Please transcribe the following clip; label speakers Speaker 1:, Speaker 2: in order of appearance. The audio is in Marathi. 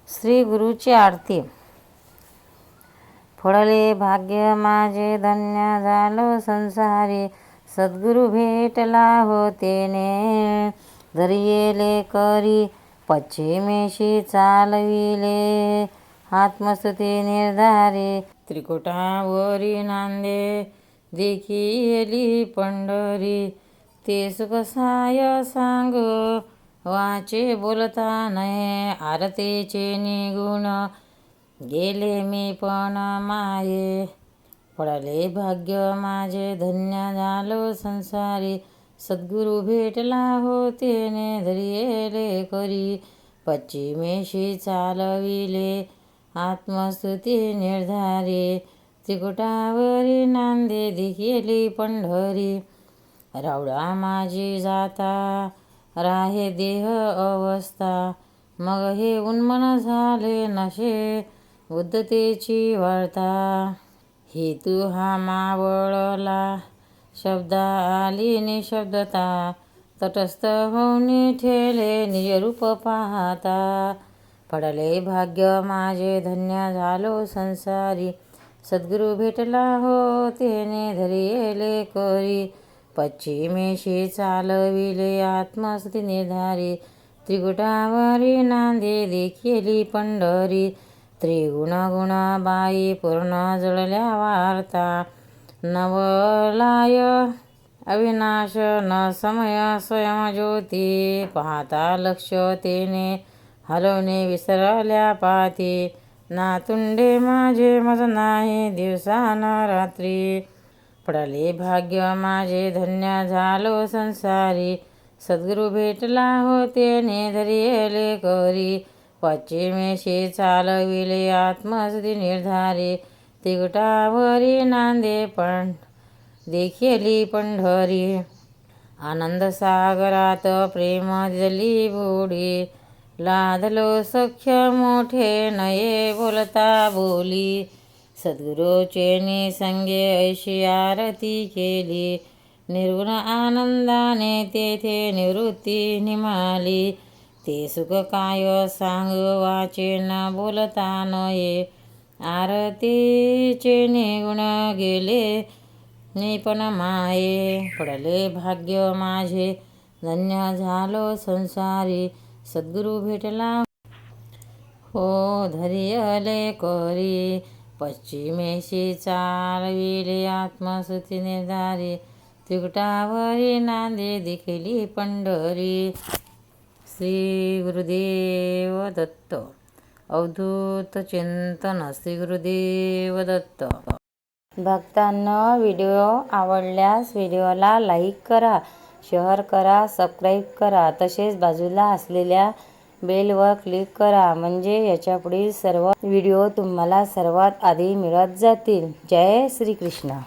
Speaker 1: श्री गुरुची आरती. फळले भाग्य माझे धन्य झालो संसारी, सद्गुरु भेटला होतेने. धरियेले करी पश्चिमेशी चालविले, आत्मस्तुती निर्धारी. त्रिकुटावरी नांदे देखिली पंढरी, ते सुख साय सांग वाचे बोलता नये. आरतीचे निगुण गेले मी पण माये, पडले भाग्य माझे धन्य झालो संसारी, सद्गुरु भेटला होतेने. धरियेले करी पश्चिमेशी चालविले, आत्मस्तुती निर्धारी. त्रिकुटावरी नांदे देखिली पंढरी, रावळा माझी जाता राहे देह अवस्था. मग हे उन्मन झाले नशे बुद्धतेची वार्ता, हेतू हा मावळला शब्दा आली निशब्दता. तटस्थ होऊन ठेले निजरूप पाहता, पडले भाग्य माझे धन्य झालो संसारी, सद्गुरु भेटला होतेने. धरियेले करी पश्चिमेशी चालविले, आत्मस्तुती निर्धारी. त्रिकुटावरी नांदे देखिली पंढरी, त्रिगुण गुण बाई पूर्ण जुळल्या वार्ता. नवलाय अविनाश न समय स्वयं ज्योती, पाहता लक्ष तेने हलवणे विसरल्या पाती. नातुंडे माझे मज नाही दिवसा न रात्री, पडले भाग्य माझे धन्य झालो संसारी, सद्गुरु भेटला होतेने. धरियेले करी पश्चिमेशी चालविले, आत्मस्तुती निर्धारी. त्रिकुटावरी नांदे पण देखिली पंढरी, आनंद सागरात प्रेम दिली बुडी. लादलो सख्य मोठे नये बोलता बोली, सद्गुरूचे निसंगे ऐशी आरती केली. निर्गुण आनंदाने तेथे निवृत्ती निमाली, ते सुख काय सांग वाचे न बोलता नये. आरतीचे निगुण गेले निपण माये, पडले भाग्य माझे धन्य झालो संसारी, सद्गुरु भेटला हो. धरियले करी पश्चिमेशी चालविले, आत्मस्तुती निर्धारी. त्रिकुटावरी नांदे देखिली पंढरी. श्री गुरुदेव दत्त. अवधूत चिंतन. श्री गुरुदेव दत्त. भक्तांनो, व्हिडिओ आवडल्यास व्हिडिओला लाईक करा, शेअर करा, सबस्क्राईब करा. तसेच बाजूला असलेल्या बेलवर क्लिक करा, म्हणजे याच्या पुढील सर्व व्हिडिओ तुम्हाला सर्वात आधी मिळत जातील. जय श्री कृष्ण.